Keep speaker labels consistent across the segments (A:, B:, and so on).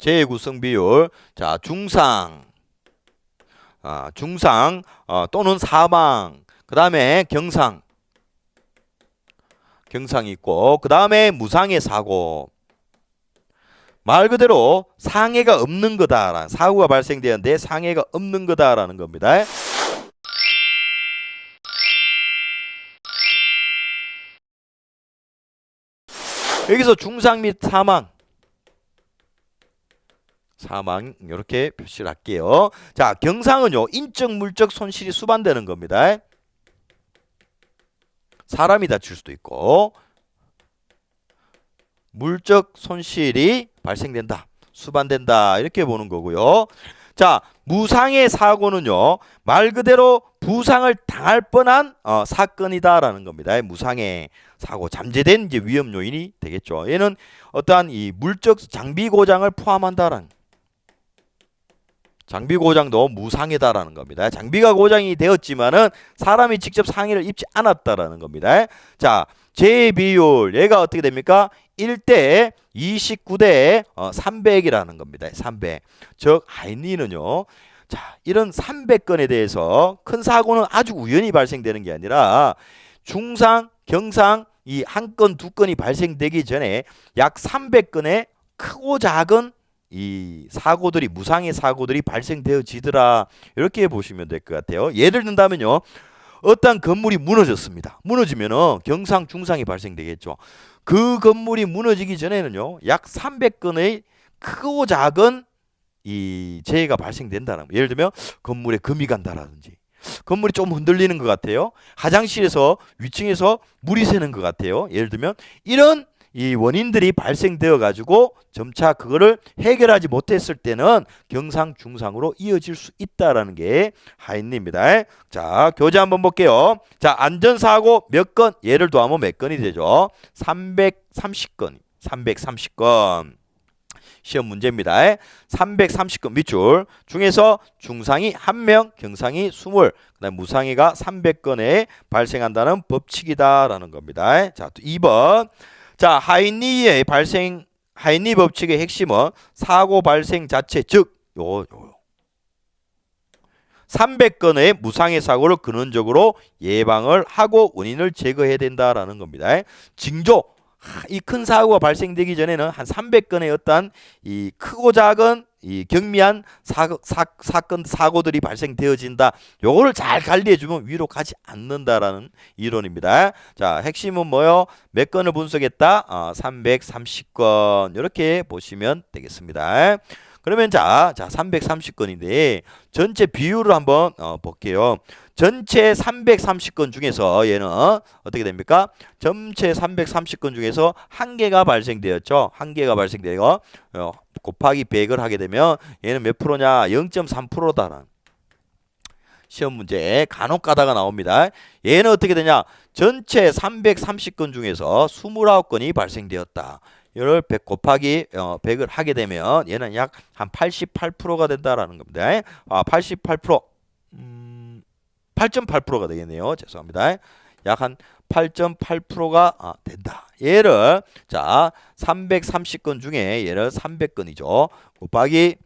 A: 제 구성 비율. 자, 중상. 중상 또는 사망. 그다음에 경상이 있고, 그다음에 무상해 사고. 말 그대로 상해가 없는 거다. 사고가 발생되었는데 상해가 없는 거다라는 겁니다. 여기서 중상 및 사망 이렇게 표시를 할게요. 자, 경상은요, 인적 물적 손실이 수반되는 겁니다. 사람이 다칠 수도 있고 물적 손실이 발생된다, 수반된다, 이렇게 보는 거고요. 자, 무상해 사고는요, 말 그대로 부상을 당할 뻔한 사건이다라는 겁니다. 무상해 사고, 잠재된 이제 위험 요인이 되겠죠. 얘는 어떠한 이 물적 장비 고장을 포함한다라는, 장비 고장도 무상해다라는 겁니다. 장비가 고장이 되었지만은 사람이 직접 상해를 입지 않았다라는 겁니다. 자, 제 비율 얘가 어떻게 됩니까? 1대 29대 300이라는 겁니다. 300. 즉 하인리는요, 자, 이런 300건에 대해서 큰 사고는 아주 우연히 발생되는 게 아니라 중상, 경상 이 한 건, 두 건이 발생되기 전에 약 300건의 크고 작은 이 사고들이, 무상의 사고들이 발생되어지더라, 이렇게 보시면 될 것 같아요. 예를 든다면요, 어떤 건물이 무너졌습니다. 무너지면은 경상, 중상이 발생되겠죠. 그 건물이 무너지기 전에는요, 약 300건의 크고 작은 이 재해가 발생된다는 거예요. 예를 들면 건물에 금이 간다라든지, 건물이 좀 흔들리는 것 같아요. 화장실에서 위층에서 물이 새는 것 같아요. 예를 들면 이런 이 원인들이 발생되어 가지고 점차 그거를 해결하지 못했을 때는 경상, 중상으로 이어질 수 있다라는 게 하인리입니다. 자, 교재 한번 볼게요. 자, 안전사고 몇 건, 예를 더하면 몇 건이 되죠? 330건. 330건. 시험 문제입니다. 330건 밑줄 중에서 중상이 1명, 경상이 20, 그다음 무상해가 300건에 발생한다는 법칙이다라는 겁니다. 자, 또 2번. 자, 하인리의 발생, 하인리 법칙의 핵심은 사고 발생 자체, 즉 300건의 무상해 사고를 근원적으로 예방을 하고 원인을 제거해야 된다라는 겁니다. 징조, 이 큰 사고가 발생되기 전에는 한 300건의 어떤 이 크고 작은 이 경미한 사건, 사고들이 발생되어진다. 요거를 잘 관리해주면 위로 가지 않는다라는 이론입니다. 자, 핵심은 뭐요? 몇 건을 분석했다? 330건. 이렇게 보시면 되겠습니다. 그러면 자 330건인데 전체 비율을 한번 볼게요. 전체 330건 중에서 얘는 어떻게 됩니까? 전체 330건 중에서 한 개가 발생되었죠. 한 개가 발생되어 곱하기 100을 하게 되면 얘는 몇 프로냐? 0.3%다라는 시험 문제에 간혹 가다가 나옵니다. 얘는 어떻게 되냐? 전체 330건 중에서 29건이 발생되었다. 이를 100 곱하기 100을 하게 되면 얘는 약 한 88%가 된다라는 겁니다. 88%, 8.8%가 되겠네요. 죄송합니다. 약 한 8.8%가 된다. 얘를 자 330건 중에 얘를 300건이죠. 곱하기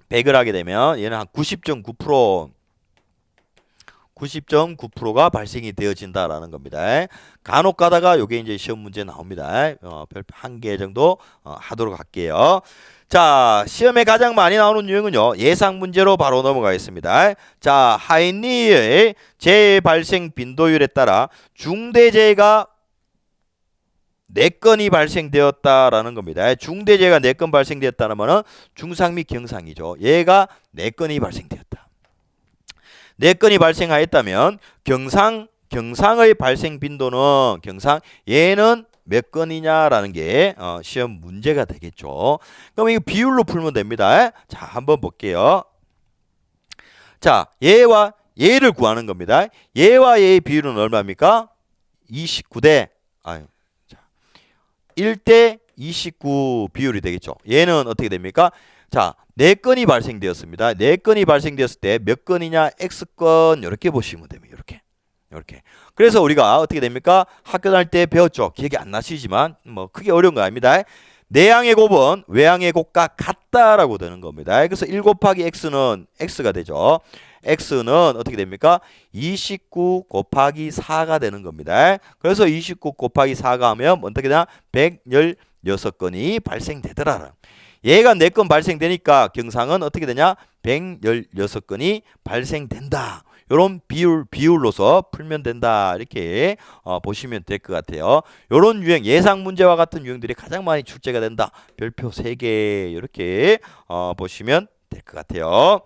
A: 100을 하게 되면 얘는 한 90.9%가 발생이 되어진다라는 겁니다. 간혹 가다가 요게 이제 시험 문제 나옵니다. 별 한 개 정도 하도록 할게요. 자, 시험에 가장 많이 나오는 유형은요, 예상 문제로 바로 넘어가겠습니다. 자, 하인리의 재해 발생 빈도율에 따라 중대재해가 4건이 발생되었다라는 겁니다. 중대재해가 4건 발생되었다는 중상 및 경상이죠. 얘가 4건이 발생되었다. 4건이 발생하였다면 경상의 발생 빈도는 얘는 몇 건이냐라는 게 시험 문제가 되겠죠. 그럼 이거 비율로 풀면 됩니다. 자, 한번 볼게요. 자, 얘를 구하는 겁니다. 얘와 얘의 비율은 얼마입니까? 1대 29 비율이 되겠죠. 얘는 어떻게 됩니까? 자, 4건이 발생되었습니다. 4건이 발생되었을 때 몇 건이냐? X건 이렇게 보시면 됩니다. 이렇게. 그래서 우리가 어떻게 됩니까? 학교 다닐 때 배웠죠. 기억이 안 나시지만 뭐 크게 어려운 거 아닙니다. 내항의 곱은 외항의 곱과 같다라고 되는 겁니다. 그래서 1 곱하기 x는 x가 되죠. x는 어떻게 됩니까? 29 곱하기 4가 되는 겁니다. 그래서 29 곱하기 4가 하면 어떻게 되나? 116건이 발생되더라. 얘가 4건 발생되니까 경상은 어떻게 되냐? 116건이 발생된다. 요런 비율로서 풀면 된다. 이렇게 보시면 될 것 같아요. 요런 유형, 예상 문제와 같은 유형들이 가장 많이 출제가 된다. 별표 3개 이렇게 보시면 될 것 같아요.